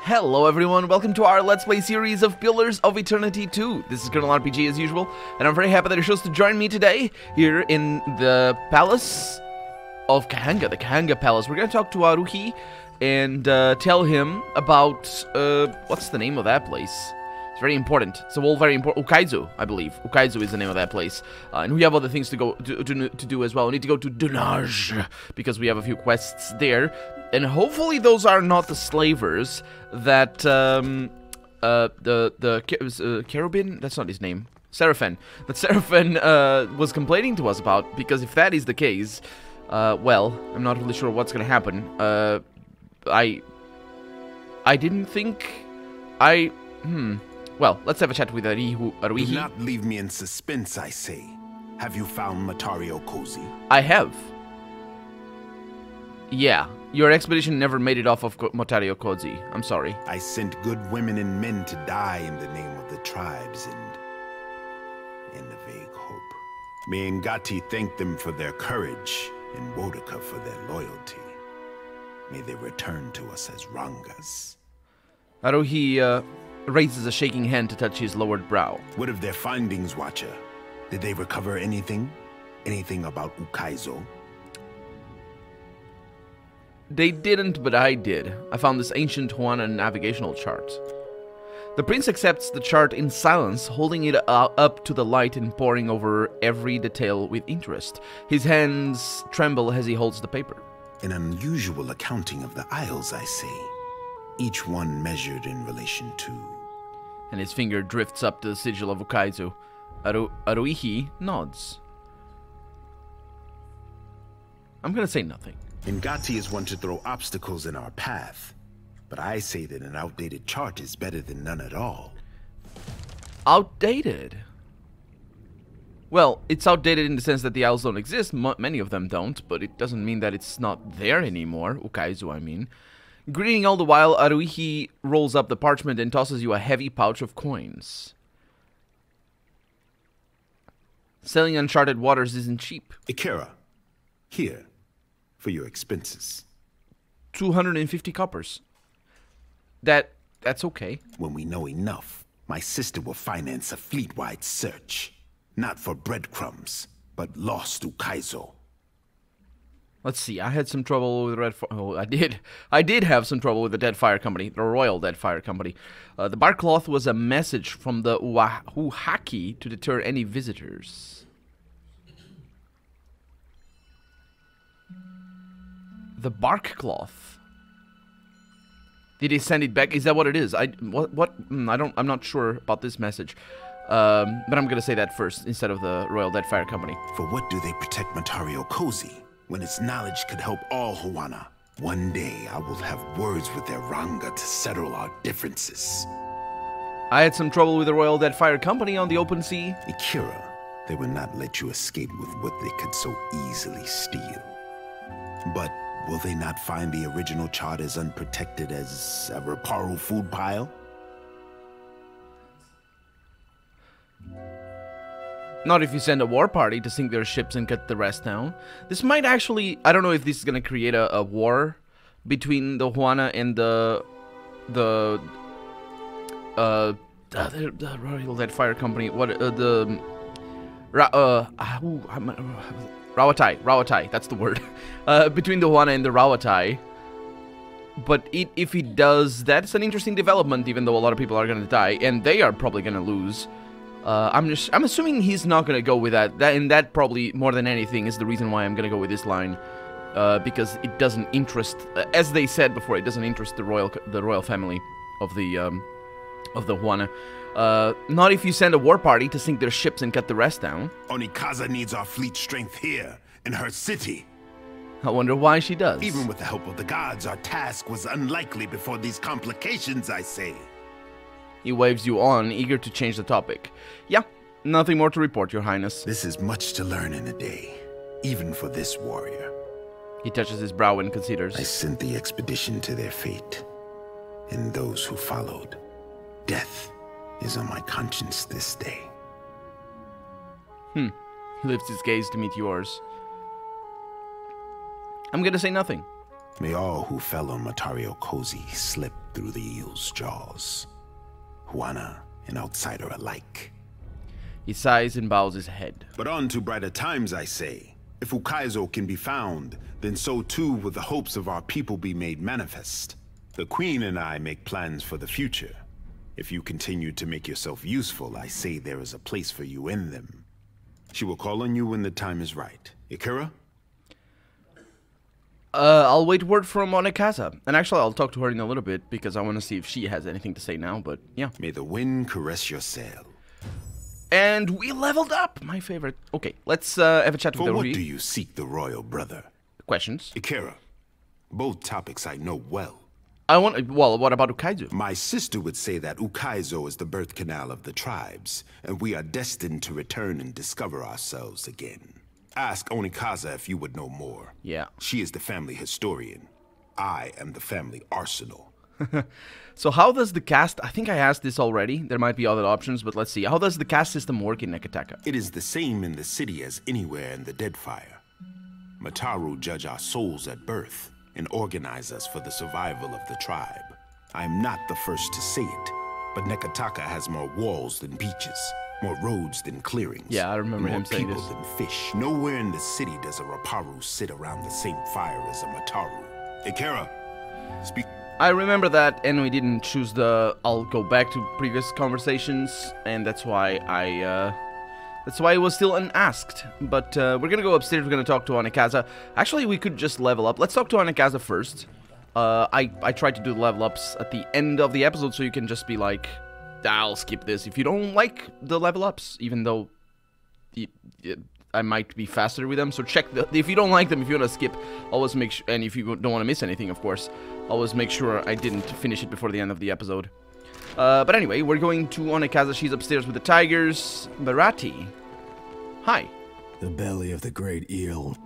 Hello everyone, welcome to our Let's Play series of Pillars of Eternity 2. This is Colonel RPG as usual, and I'm very happy that you chose to join me today here in the Palace of Kahanga, the Kahanga Palace. We're going to talk to Aruhi and tell him about, what's the name of that place? It's very important. It's all very important. Ukaizu, I believe. Ukaizu is the name of that place. And we have other things to go to do as well. We need to go to Dunaj because we have a few quests there. And hopefully those are not the slavers that Cherubin, that's not his name. Seraphin. That Seraphin was complaining to us about, because if that is the case, well, I'm not really sure what's gonna happen. I didn't think Well, let's have a chat with Aruhi. Do not leave me in suspense, I say. Have you found Matario Cozy? I have. Yeah, your expedition never made it off of Matario Cozy. I'm sorry. I sent good women and men to die in the name of the tribes and in the vague hope. Me and Gati thank them for their courage and Wodaka for their loyalty. May they return to us as Rangas. Aruhi, raises a shaking hand to touch his lowered brow. What of their findings, Watcher? Did they recover anything? Anything about Ukaizo? They didn't, but I did. I found this ancient Huana navigational chart. The prince accepts the chart in silence, holding it up to the light and poring over every detail with interest. His hands tremble as he holds the paper. An unusual accounting of the isles, I say. Each one measured in relation to... And his finger drifts up to the sigil of Ukaizu. Aruhi nods. I'm gonna say nothing. Ngati is one to throw obstacles in our path, but I say that an outdated chart is better than none at all. Outdated? Well, it's outdated in the sense that the isles don't exist. Many of them don't, but it doesn't mean that it's not there anymore. Ukaizu, I mean. Grinning all the while, Aruhi rolls up the parchment and tosses you a heavy pouch of coins. Sailing uncharted waters isn't cheap. Ikera, here, for your expenses. 250 coppers. That's okay. When we know enough, my sister will finance a fleet-wide search. Not for breadcrumbs, but lost Ukaizo. Let's see, I had some trouble with I did have some trouble with the Deadfire Company, the Royal Deadfire Company. The bark cloth was a message from the Uhaki to deter any visitors. The bark cloth. Did he send it back? Is that what it is? I'm not sure about this message. But I'm gonna say that first instead of the Royal Deadfire Company. For what do they protect Matario Cozy? When its knowledge could help all Huana. One day, I will have words with their Ranga to settle our differences. I had some trouble with the Royal Deadfire Company on the open sea. Ikira, they would not let you escape with what they could so easily steal. But will they not find the original chart as unprotected as a Raparu food pile? Not if you send a war party to sink their ships and cut the rest down. This might actually... I don't know if this is going to create a war between the Huana and the Royal Deadfire Company. Rawatai, that's the word. Between the Huana and the Rawatai. But if it does, that's an interesting development, even though a lot of people are going to die. And they are probably going to lose. I'm assuming he's not gonna go with that. And that probably more than anything is the reason why I'm gonna go with this line, because it doesn't interest, as they said before, it doesn't interest the royal family of the Huana. Not if you send a war party to sink their ships and cut the rest down. Onikaza needs our fleet strength here in her city. I wonder why she does. Even with the help of the gods, our task was unlikely before these complications, I say. He waves you on, eager to change the topic. Yeah, nothing more to report, Your Highness. This is much to learn in a day, even for this warrior. He touches his brow and considers. I sent the expedition to their fate, and those who followed. Death is on my conscience this day. He lifts his gaze to meet yours. I'm gonna say nothing. May all who fell on Matario Cozy slip through the eel's jaws. Juana and outsider alike. He sighs and bows his head. But on to brighter times, I say. If Ukaizo can be found, then so too will the hopes of our people be made manifest. The Queen and I make plans for the future. If you continue to make yourself useful, I say there is a place for you in them. She will call on you when the time is right. Ikira? I'll wait word from Onikaza. And actually, I'll talk to her in a little bit, because I want to see if she has anything to say now, but yeah. May the wind caress your sail. And we leveled up! My favorite. Okay, let's have a chat with For Ruhi. what do you seek the royal brother? Questions? Ikira. Both topics I know well. Well, what about Ukaizo? My sister would say that Ukaizo is the birth canal of the tribes, and we are destined to return and discover ourselves again. Ask Onikaza if you would know more. Yeah. She is the family historian. I am the family arsenal. So how does the caste... I think I asked this already. There might be other options, but let's see. How does the caste system work in Nekataka? It is the same in the city as anywhere in the Deadfire. Mataru judge our souls at birth and organize us for the survival of the tribe. I am not the first to say it, but Nekataka has more walls than beaches, more roads than clearings. Yeah, I remember him saying this. More people than fish. Nowhere in the city does a Raparu sit around the same fire as a Mataru. Ikera, speak. I remember that, and we didn't choose the... I'll go back to previous conversations, and that's why it was still unasked. But we're gonna go upstairs, we're gonna talk to Onikaza. Actually, we could just level up. Let's talk to Onikaza first. I tried to do the level ups at the end of the episode, so you can just be like, I'll skip this if you don't like the level ups, even though I might be faster with them. So check if you don't like them, if you want to skip, always make sure, and if you don't want to miss anything, of course, always make sure I didn't finish it before the end of the episode. But anyway, we're going to Onikaza. She's upstairs with the tigers. Barati. Hi. The belly of the great eel.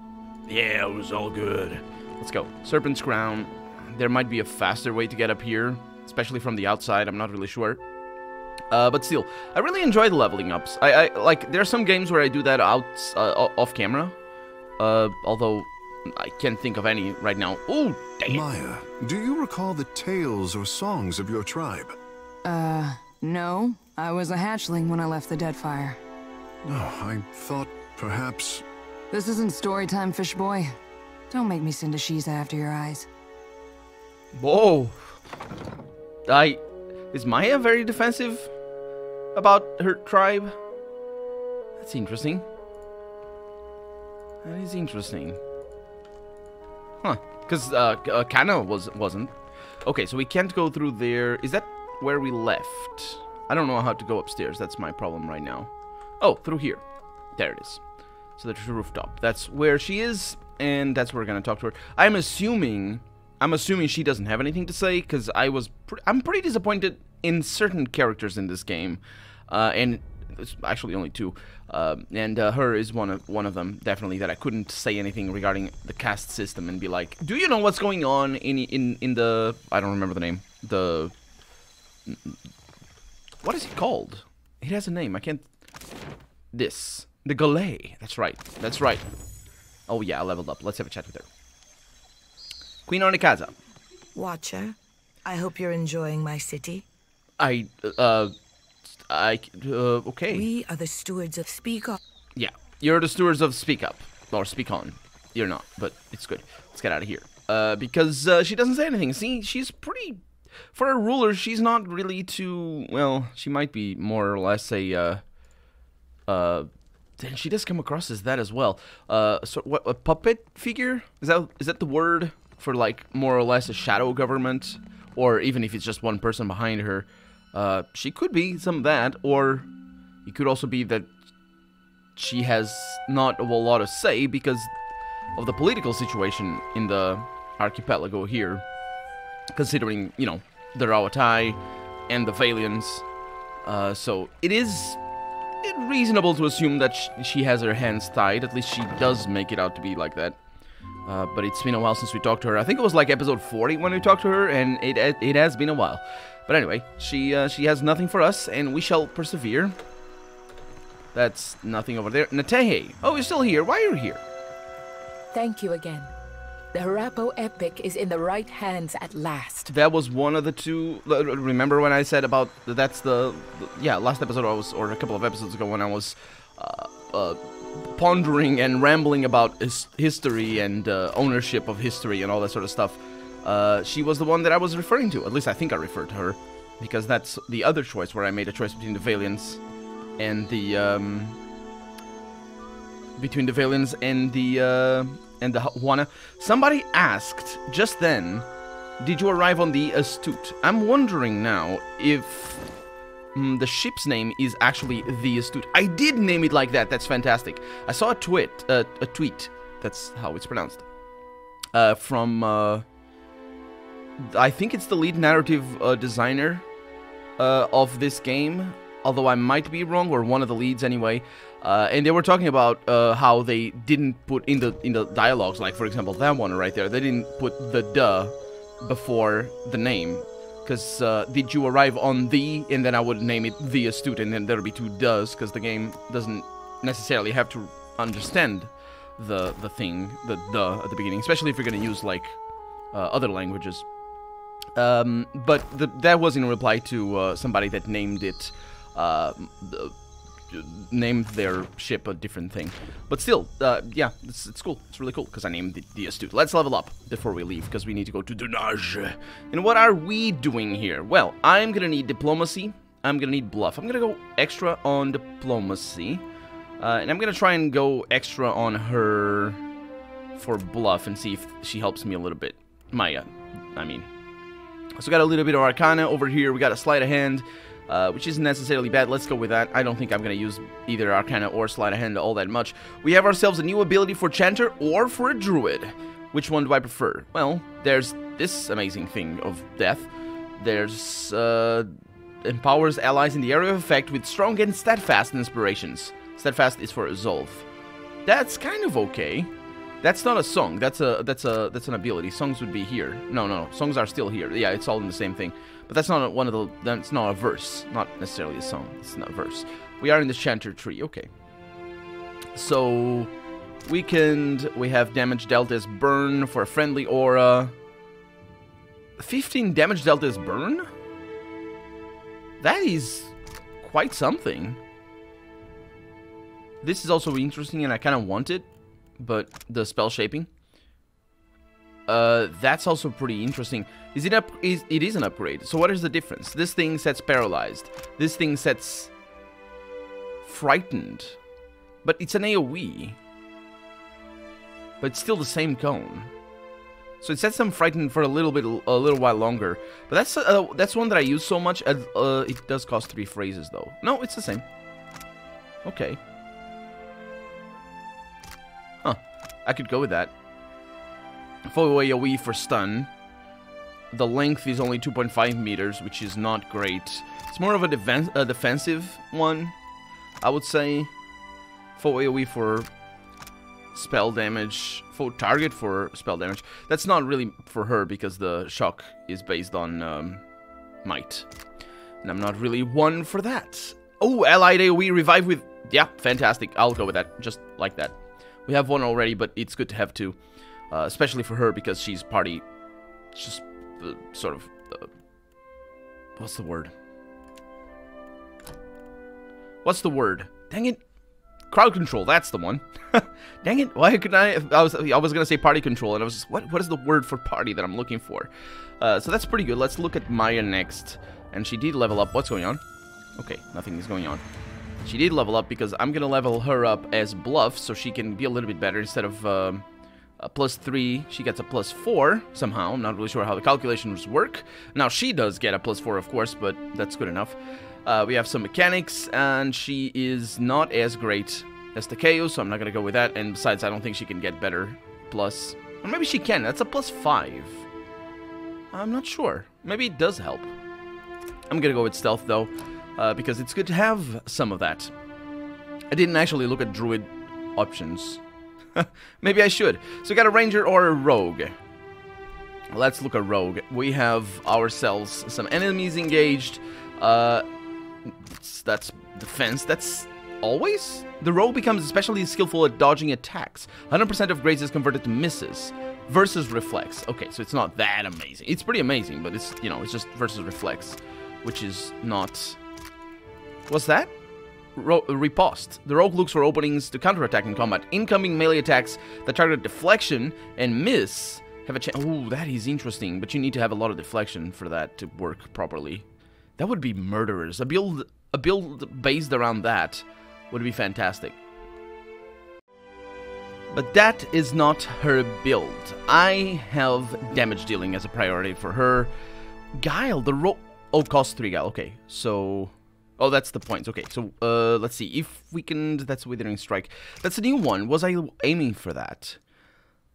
Yeah, it was all good. Let's go. Serpent's Crown. There might be a faster way to get up here, especially from the outside. I'm not really sure. But still, I really enjoy the leveling ups. I like, there are some games where I do that off camera. Although I can't think of any right now. Oh, dang it. Maya, do you recall the tales or songs of your tribe? No. I was a hatchling when I left the Deadfire. Oh, I thought perhaps... This isn't story time, fish boy. Don't make me send a Shiza after your eyes. Whoa. Is Maya very defensive about her tribe? That's interesting. That is interesting. Huh. Because Kana wasn't. Okay, so we can't go through there. Is that where we left? I don't know how to go upstairs. That's my problem right now. Oh, through here. There it is. So there's a rooftop. That's where she is, and that's where we're gonna talk to her. I'm assuming she doesn't have anything to say, because I'm pretty disappointed in certain characters in this game, and there's actually only two, and her is one of them, definitely, that I couldn't say anything regarding the caste system and be like, do you know what's going on in the, I don't remember the name, what is it called? It has a name, I can't, the Galay, that's right. Oh yeah, I leveled up, let's have a chat with her. Queen Onikaza. Watcher, I hope you're enjoying my city. Okay. We are the stewards of Speak Up. Yeah, you're the stewards of Speak Up. Or Speak On. You're not, but it's good. Let's get out of here. Because she doesn't say anything. See, she's pretty... For a ruler, she's not really too... Well, she might be more or less a... Then she does come across as that as well. So what, a puppet figure? Is that the word for, like, more or less a shadow government? Or even if it's just one person behind her. She could be some of that, or it could also be that she has not a whole lot of say because of the political situation in the archipelago here, considering, you know, the Rawatai and the Valians. So it is reasonable to assume that she has her hands tied. At least she does make it out to be like that. But it's been a while since we talked to her. I think it was like episode 40 when we talked to her, and it has been a while. But anyway, she has nothing for us, and we shall persevere. That's nothing over there. Natehe! Oh, you're still here. Why are you here? Thank you again. The Harapo epic is in the right hands at last. That was one of the two. Remember when I said about that's yeah, last episode I was, or a couple of episodes ago when I was pondering and rambling about history and ownership of history and all that sort of stuff. She was the one that I was referring to. At least I think I referred to her, because that's the other choice where I made a choice between the Valiants and the and the Juana. Somebody asked just then, did you arrive on the Astute? I'm wondering now if the ship's name is actually the Astute. I did name it like that. That's fantastic. I saw a tweet. That's how it's pronounced. From I think it's the lead narrative designer of this game, although I might be wrong, or one of the leads anyway. And they were talking about how they didn't put in the dialogues, like for example that one right there, they didn't put the duh before the name, because did you arrive on the, and then I would name it the Astute, and then there would be two does, because the game doesn't necessarily have to understand the thing, the at the beginning, especially if you're going to use like other languages. But that was in reply to somebody that named it named their ship a different thing. But still, yeah, it's cool. It's really cool, because I named it the Astute. Let's level up before we leave, because we need to go to Dunage. And what are we doing here? Well, I'm gonna need diplomacy. I'm gonna need bluff. I'm gonna go extra on diplomacy. And I'm gonna try and go extra on her for bluff and see if she helps me a little bit. Maya, I mean. So we got a little bit of Arcana over here. We got a sleight of hand, which isn't necessarily bad. Let's go with that. I don't think I'm going to use either Arcana or sleight of hand all that much. We have ourselves a new ability for Chanter or for a Druid. Which one do I prefer? Well, there's this amazing thing of death. There's empowers allies in the area of effect with strong and steadfast inspirations. Steadfast is for Resolve. That's kind of okay. That's not a song. That's an ability. Songs would be here. No. Songs are still here. Yeah, it's all in the same thing. But that's not one of the. That's not a verse. Not necessarily a song. It's not a verse. We are in the Chanter tree. Okay. So weakened. We have damage dealt as burn for a friendly aura. 15 damage dealt as burn. That is quite something. This is also interesting, and I kind of want it. But the spell shaping, that's also pretty interesting. It is an upgrade. So what is the difference? This thing sets paralyzed. This thing sets frightened. But it's an AoE. But it's still the same cone. So it sets them frightened for a little while longer. But that's one that I use so much. It does cost 3 phrases though. No, it's the same. Okay. Huh. I could go with that. Four-way AoE for stun. The length is only 2.5 meters, which is not great. It's more of a defensive one, I would say. Four-way AoE for spell damage. For target for spell damage. That's not really for her, because the shock is based on might. And I'm not really one for that. Oh, allied AoE revive with... Yeah, fantastic. I'll go with that, just like that. We have one already, but it's good to have two. Especially for her, because she's party... Just sort of... what's the word? What's the word? Dang it. Crowd control, that's the one. Dang it, why couldn't I was going to say party control, and I was just... What is the word for party that I'm looking for? So that's pretty good. Let's look at Maya next. And she did level up. What's going on? Okay, nothing is going on. She did level up because I'm going to level her up as bluff, so she can be a little bit better. Instead of a +3, she gets a +4 somehow. I'm not really sure how the calculations work. Now, she does get a +4, of course, but that's good enough. We have some mechanics, and she is not as great as Takeo, so I'm not going to go with that. And besides, I don't think she can get better plus. Or maybe she can. That's a +5. I'm not sure. Maybe it does help. I'm going to go with stealth, though. Because it's good to have some of that. I didn't actually look at druid options. Maybe I should. So we got a ranger or a rogue. Let's look at rogue. We have ourselves some enemies engaged. That's defense. That's always. The rogue becomes especially skillful at dodging attacks. 100% of grazes converted to misses. versus reflex. Okay, so it's not that amazing. It's pretty amazing, but it's, you know, it's just versus reflex, which is not... What's that? Riposte. The rogue looks for openings to counterattack in combat. Incoming melee attacks that target deflection and miss have a chance. Oh, that is interesting, but you need to have a lot of deflection for that to work properly. That would be murderers. A build based around that would be fantastic. But that is not her build. I have damage dealing as a priority for her. Guile, the oh, cost 3 guile. Okay, so... Oh, that's the points. Okay, so let's see. If we can... That's Withering Strike. That's a new one. Was I aiming for that?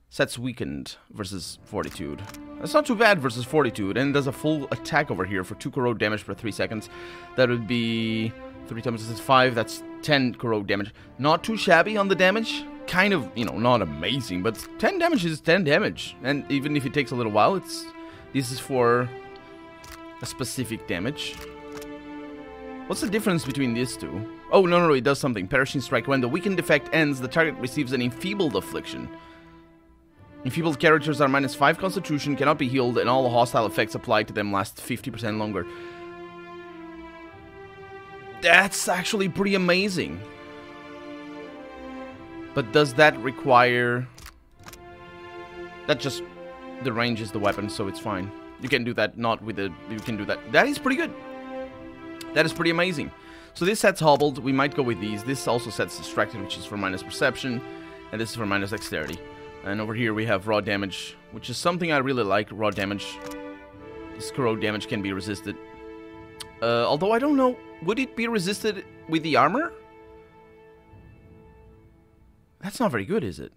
Sets weakened versus Fortitude. That's not too bad versus Fortitude. And does a full attack over here for 2 corrode damage per 3 seconds. That would be 3 times 5. That's 10 corrode damage. Not too shabby on the damage. Kind of, you know, not amazing, but 10 damage is 10 damage. And even if it takes a little while, this is for a specific damage. What's the difference between these two? Oh, no, it does something. Perishing Strike. When the weakened effect ends, the target receives an enfeebled affliction. Enfeebled characters are -5 constitution, cannot be healed, and all hostile effects applied to them last 50% longer. That's actually pretty amazing. But does that require... That just... The range is the weapon, so it's fine. You can do that, not with the... You can do that. That is pretty good. That is pretty amazing. So this sets Hobbled. We might go with these. This also sets Distracted, which is for -perception. And this is for -dexterity. And over here we have Raw Damage, which is something I really like. Raw Damage. This corrode damage can be resisted. Although I don't know. Would it be resisted with the armor? That's not very good, is it?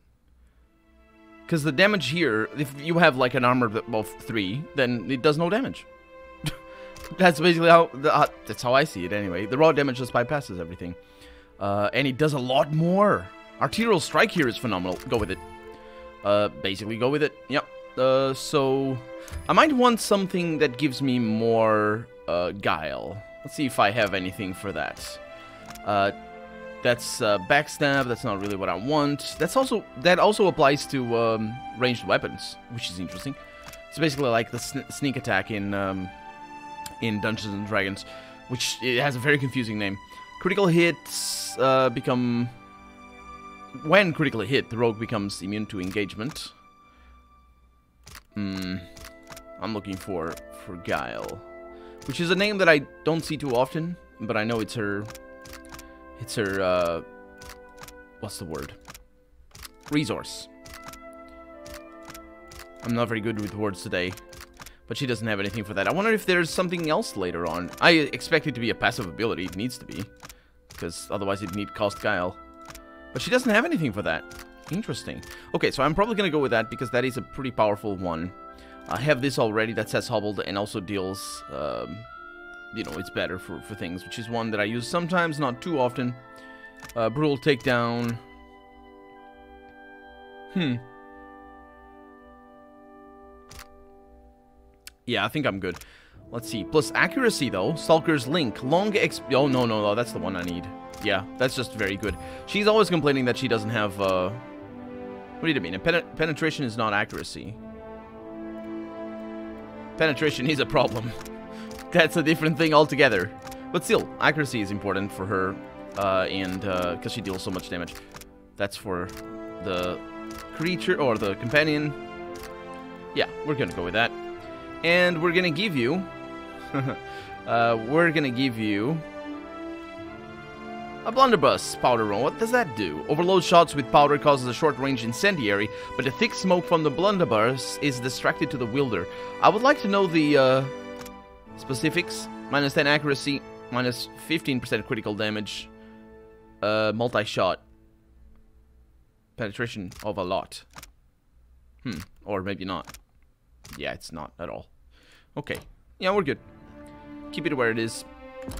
Because the damage here, if you have like an armor of 3, then it does no damage. That's basically how that's how I see it anyway. The raw damage just bypasses everything. And it does a lot more. Arterial Strike here is phenomenal. Go with it. Basically go with it. Yep. So I might want something that gives me more guile. Let's see if I have anything for that. That's backstab. That's not really what I want. That also applies to ranged weapons, which is interesting. It's basically like the sneak attack in Dungeons and Dragons, which it has a very confusing name. Critical hits become... When critically hit, the rogue becomes immune to engagement. I'm looking for Guile, which is a name that I don't see too often, but I know it's her... It's her, what's the word? Resource. I'm not very good with words today, but she doesn't have anything for that. I wonder if there's something else later on. I expect it to be a passive ability. It needs to be, because otherwise it'd need cost Guile. But she doesn't have anything for that. Interesting. Okay, so I'm probably going to go with that, because that is a pretty powerful one. I have this already that says Hobbled and also deals... you know, it's better for things, which is one that I use sometimes, not too often. Brutal Takedown. Yeah, I think I'm good. Let's see. Plus accuracy, though. Stalker's Link. Long Oh, no, that's the one I need. Yeah, that's just very good. She's always complaining that she doesn't have, What do you mean? Penetration is not accuracy. Penetration is a problem. That's a different thing altogether. But still, accuracy is important for her, and because she deals so much damage. That's for the creature, or the companion. Yeah, we're gonna go with that. And we're gonna give you... we're gonna give you... a blunderbuss powder roll. What does that do? Overload shots with powder causes a short-range incendiary, but the thick smoke from the blunderbuss is distracted to the wielder. I would like to know the... specifics. -10 accuracy, -15% critical damage, multi-shot, penetration of a lot. Or maybe not. Yeah, it's not at all. Okay, yeah, we're good. Keep it where it is.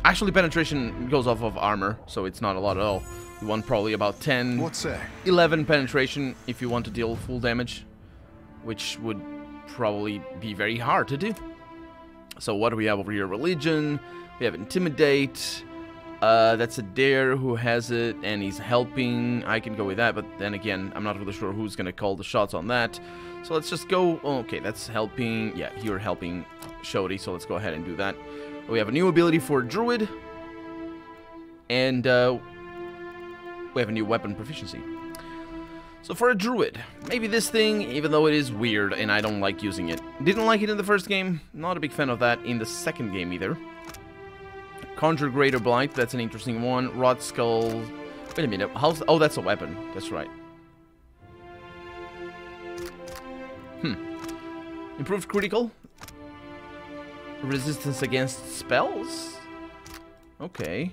Actually, penetration goes off of armor, so it's not a lot at all. You want probably about 10, What's that? 11 penetration if you want to deal full damage, which would probably be very hard to do. So what do we have over here? Religion, we have Intimidate, That's a dare who has it, and he's helping. I can go with that, but then again, I'm not really sure who's gonna call the shots on that. So let's just go. Oh, okay, that's helping. Yeah, you're helping Shodi, so let's go ahead and do that. We have a new ability for Druid, and we have a new weapon proficiency. So for a Druid, maybe this thing, even though it is weird and I don't like using it. Didn't like it in the first game, not a big fan of that in the second game either. Conjure Greater Blight, that's an interesting one. Rot Skull. Wait a minute, how's... Oh, that's a weapon, that's right. Improved critical. Resistance against spells? Okay.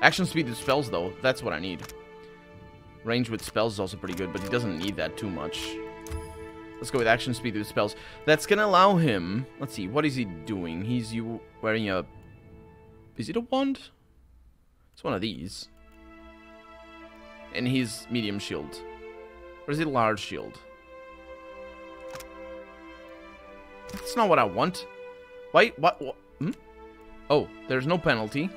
Action speed with spells, though. That's what I need. Range with spells is also pretty good, but he doesn't need that too much. Let's go with action speed with spells. That's going to allow him... Let's see, what is he doing? He's wearing a... Is it a wand? It's one of these. And he's medium shield. Or is it large shield? That's not what I want. Wait, what? Oh, there's no penalty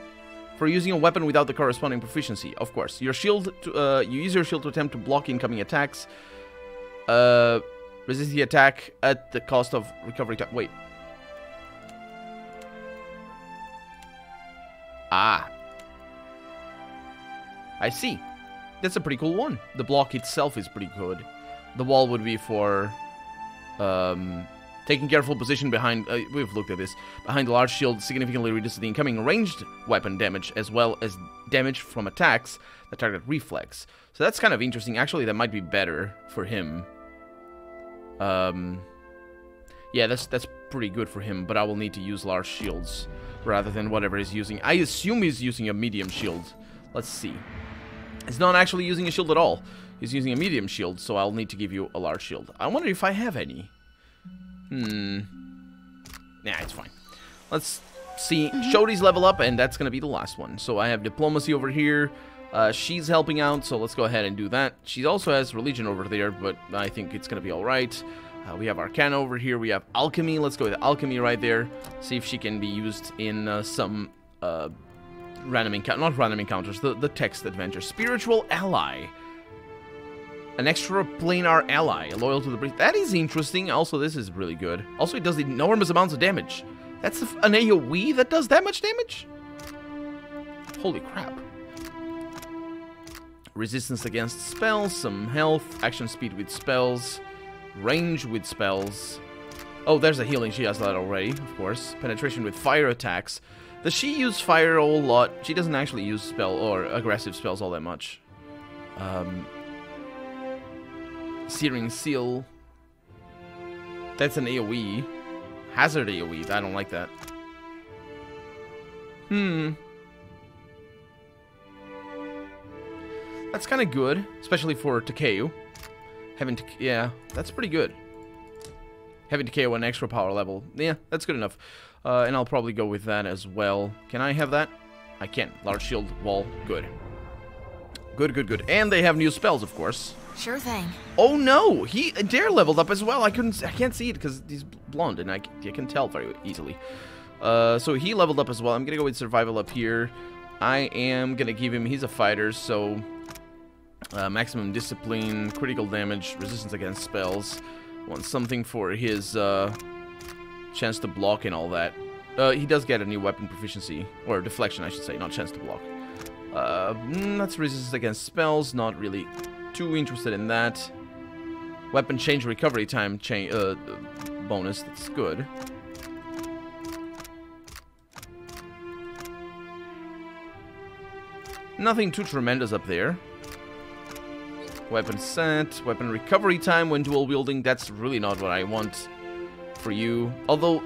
for using a weapon without the corresponding proficiency. Of course, your shield. You use your shield to attempt to block incoming attacks. Resist the attack at the cost of recovery time. Wait. Ah. I see. That's a pretty cool one. The block itself is pretty good. The wall would be for taking careful position behind... we've looked at this. Behind the large shield significantly reduces the incoming ranged weapon damage, as well as damage from attacks that target reflex. So that's kind of interesting. Actually, that might be better for him. Yeah, that's pretty good for him, but I will need to use large shields rather than whatever he's using. I assume he's using a medium shield. Let's see. He's not actually using a shield at all. He's using a medium shield, so I'll need to give you a large shield. I wonder if I have any. Nah, it's fine. Let's see. Shodi's level up, and that's going to be the last one. So I have Diplomacy over here. She's helping out, so let's go ahead and do that. She also has Religion over there, but I think it's going to be alright. We have Arcana over here. We have Alchemy. Let's go with Alchemy right there. See if she can be used in some random encounters. Not random encounters, the text adventure. Spiritual Ally. An extra planar ally, loyal to the breed. That is interesting. Also, this is really good. Also, it does enormous amounts of damage. That's an AoE that does that much damage? Holy crap. Resistance against spells, some health, action speed with spells, range with spells. Oh, there's a healing. She has that already, of course. Penetration with fire attacks. Does she use fire a whole lot? She doesn't actually use spell or aggressive spells all that much. Searing Seal. That's an AoE. Hazard AoE. I don't like that. That's kind of good, especially for Takeo. Yeah, that's pretty good. Having Takeo an extra power level. Yeah, that's good enough. And I'll probably go with that as well. Can I have that? I can. Large shield, wall, good. Good. And they have new spells, of course. Sure thing. Oh no, Dare leveled up as well. I can't see it because he's blonde, and I can tell very easily. So he leveled up as well. I'm gonna go with survival up here. I am gonna give him. He's a fighter, so maximum discipline, critical damage, resistance against spells. Want something for his chance to block and all that. He does get a new weapon proficiency, or deflection, I should say, not chance to block. That's resistance against spells. Not really too interested in that. Weapon change recovery time bonus. That's good. Nothing too tremendous up there. Weapon set, weapon recovery time when dual wielding. That's really not what I want for you. Although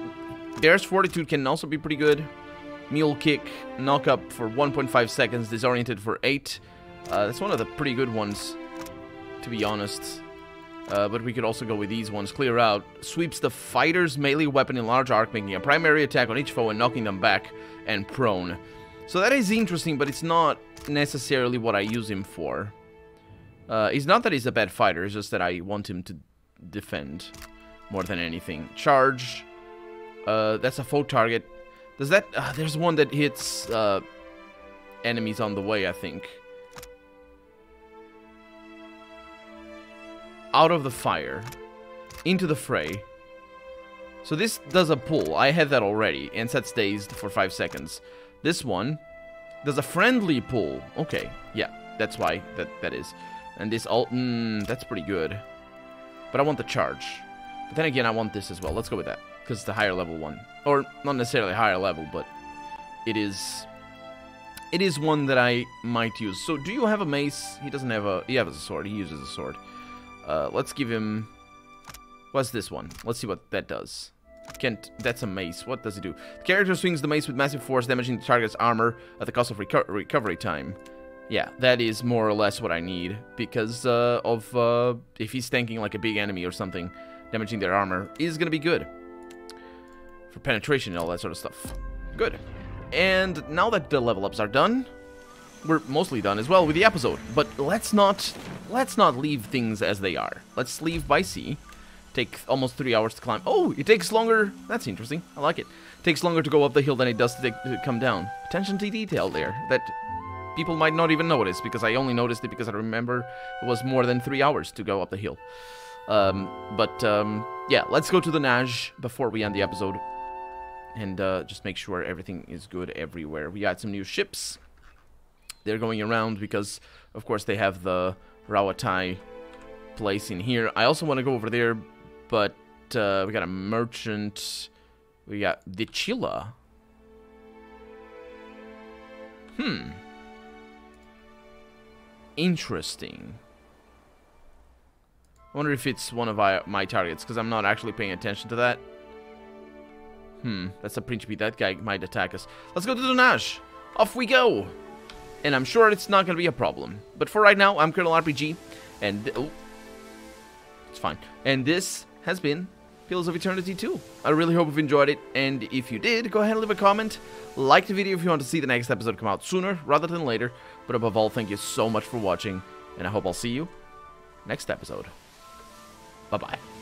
Dare's Fortitude can also be pretty good. Mule Kick, knock up for 1.5 seconds, disoriented for 8. That's one of the pretty good ones, to be honest. But we could also go with these ones. Clear Out sweeps the fighter's melee weapon in large arc, making a primary attack on each foe and knocking them back and prone. So that is interesting, but it's not necessarily what I use him for. It's not that he's a bad fighter, it's just that I want him to defend more than anything. Charge. That's a foe target. Does that... there's one that hits enemies on the way, I think. Out of the fire. Into the fray. So this does a pull. I had that already. And sets dazed for 5 seconds. This one does a friendly pull. Okay, yeah. That's why that is. And this ult... that's pretty good. But I want the charge. But then again, I want this as well. Let's go with that. Because it's the higher level one. Or, not necessarily higher level, but... It is one that I might use. So, do you have a mace? He doesn't have a... He has a sword. He uses a sword. Let's give him... What's this one? Let's see what that does. That's a mace. What does it do? The character swings the mace with massive force, damaging the target's armor at the cost of recovery time. Yeah, that is more or less what I need. Because if he's tanking like a big enemy or something, damaging their armor is going to be good. For penetration and all that sort of stuff. Good. And now that the level ups are done, we're mostly done as well with the episode. But let's not leave things as they are. Let's leave by sea. Take almost 3 hours to climb. Oh, it takes longer. That's interesting. I like it. It takes longer to go up the hill than it does to come down. Attention to detail there. That people might not even notice, because I only noticed it because I remember it was more than 3 hours to go up the hill. Yeah, let's go to the Naj before we end the episode. And just make sure everything is good everywhere. We got some new ships. They're going around because, of course, they have the Rawatai place in here. I also want to go over there, but we got a merchant. We got the Chilla. Interesting. I wonder if it's one of my targets, because I'm not actually paying attention to that. That's a Principe. That guy might attack us. Let's go to the Naj. Off we go. And I'm sure it's not going to be a problem. But for right now, I'm Colonel RPG. And... oh, it's fine. And this has been Pillars of Eternity 2. I really hope you've enjoyed it. And if you did, go ahead and leave a comment. Like the video if you want to see the next episode come out sooner rather than later. But above all, thank you so much for watching. And I hope I'll see you next episode. Bye-bye.